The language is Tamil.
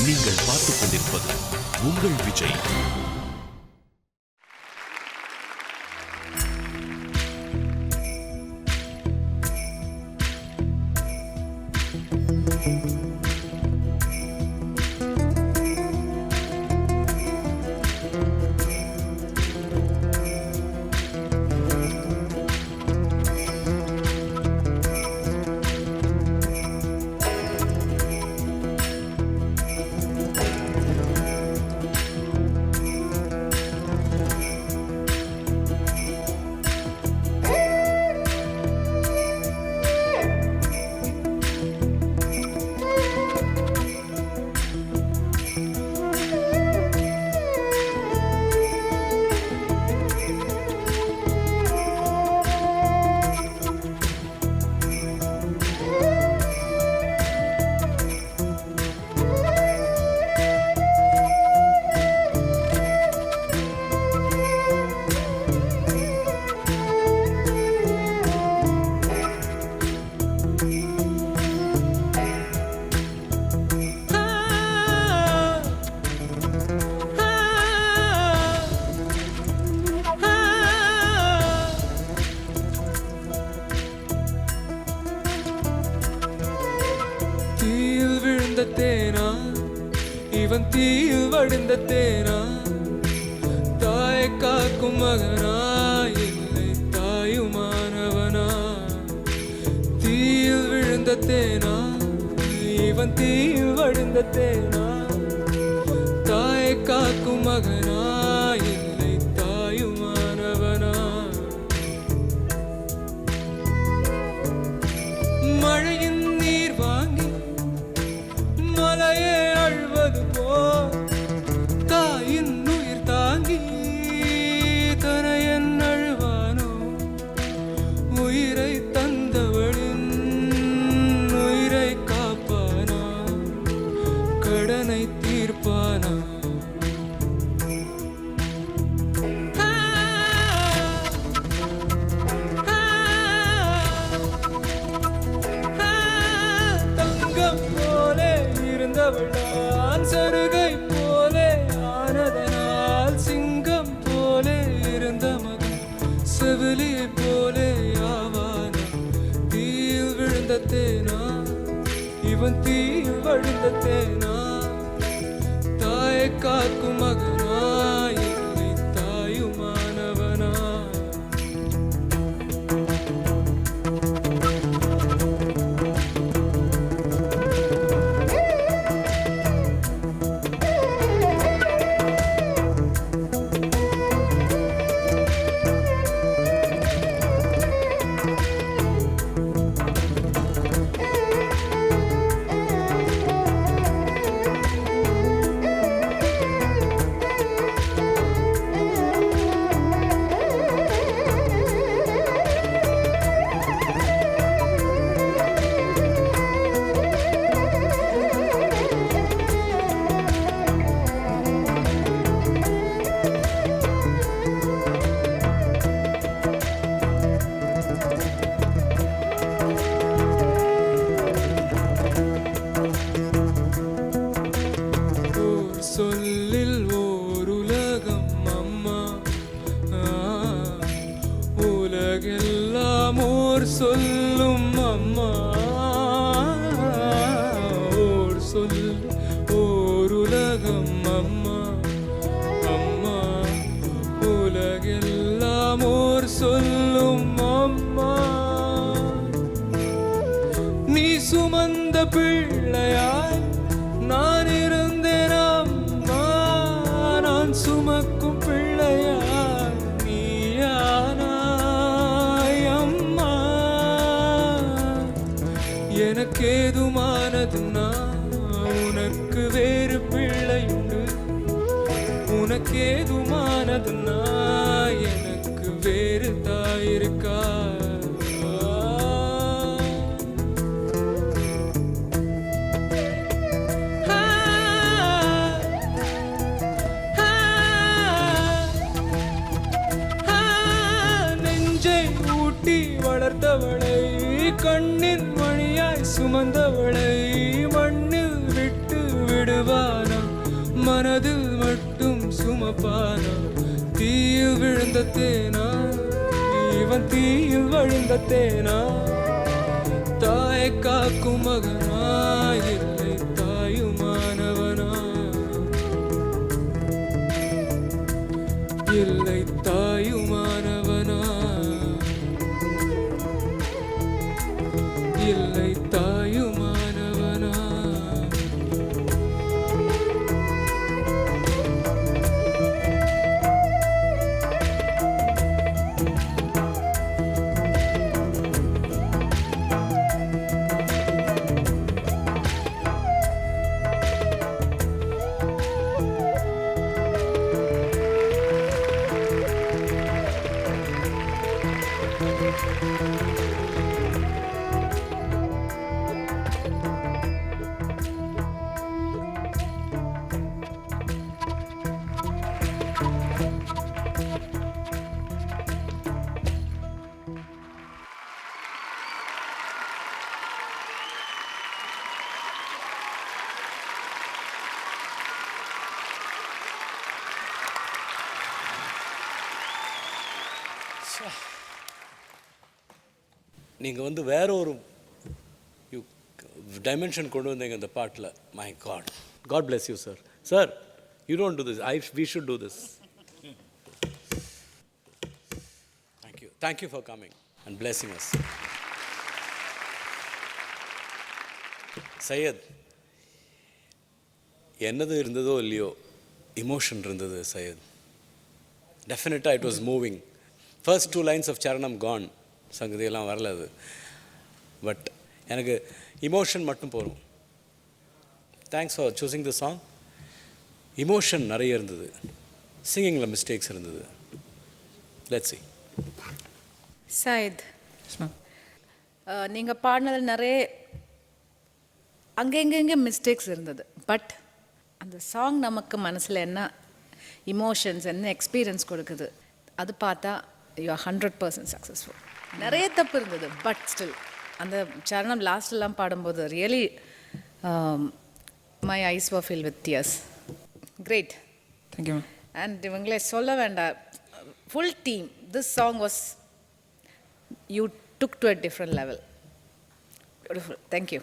நீங்கள் பார்த்துக் கொண்டிருப்பது உங்கள் விஜய். தேனா இவன் தீயில் வடிந்த தேனா, தாயை காக்கும் மகனா இல்லை தாயுமானவனா. தீயில் விழுந்த தேனா இவன் தீயில் வடிந்த தேனா, தாயை காக்கும் மகனா இல்லை தாயுமானவனா. மழையின் நீர் வாங்கி மலையே அழுவது போல், தாயின் உயிர் தாங்கி தனையன் அழுவானோ. உயிரை தந்தவளின் உயிரை காப்பானா, கடனை தீர்ப்பானா. தங்கம் போலே இருந்தவளான் சருகை போலே ஆனதனால், சிங்கம் போலே இருந்த மகன் செவிலியை போலே ஆவான. தீயில் விழுந்த தேனா இவன் தீயில் வழிந்த தேனா, தாயை காக்கும் மகனா இல்லை தாயுமானவனா. சொல்லில் ஓருலகம் அம்மா, உலகெல்லாம் ஓர் சொல்லும் அம்மா. ஓர் சொல் ஓருலகம் அம்மா, அம்மா உலகெல்லாம் ஓர் சொல்லும் அம்மா. நீ சுமந்த பிள்ளையாய் நான் இருந்தேன் அம்மா, நான் சுமக்கும் பிள்ளையாய் நீயானாய் அம்மா. எனக்கேதுமானதுன்னா உனக்கு வேறு பிள்ளையுண்டு, உனக்கேதுமானதுன்னா எனக்கு வேறு தாயிருக்கா. வளர்த்தவளை கண்ணின் மணியாய் சுமந்தவளை மண்ணில் விட்டு விடு வாழ்வானா மனதில் மட்டும் சுமப்பானா தீயில் விழுந்த தேனா இவன் தீயில் விழுந்த தேனா தாயை காக்கும் மகனா இல்லை தாயுமானவனா இல்லை தாயுமானவனா இல்லை தாயுமானவனா நீங்கள் வந்து வேற ஒரு டைமென்ஷன் கொண்டு வந்தீங்க இந்த பாட்டில். My God, God bless you sir. Sir, you don't do this, we should do this. Thank you for coming and blessing us. Syed, என்னது இருந்ததோ இல்லையோ இமோஷன் இருந்தது சையத். டெஃபினட்டாக it was moving. First 2 lines of சரணம் கான், சங்கதியெல்லாம் வரல அது. பட் எனக்கு இமோஷன் மட்டும் போகும். Thanks for choosing the song. Emotion நிறைய இருந்தது, சிங்கிங்கில் மிஸ்டேக்ஸ் இருந்தது. Let's see. சையத், நீங்கள் பாடினதில் நிறைய அங்கெங்கெங்கே மிஸ்டேக்ஸ் இருந்தது. பட் அந்த சாங் நமக்கு மனசில் என்ன இமோஷன்ஸ், என்ன எக்ஸ்பீரியன்ஸ் கொடுக்குது, அது பார்த்தா யூ ஆர் 100% சக்ஸஸ்ஃபுல். நிறைய தப்பு இருந்தது, பட் ஸ்டில் அந்த சரணம் லாஸ்ட்லாம் பாடும்போது really my eyes were fill with tears. Great. Thank you. And இவங்களே சொல்ல வேண்டாம், full team, this song was you took to a different level. Beautiful. Thank you.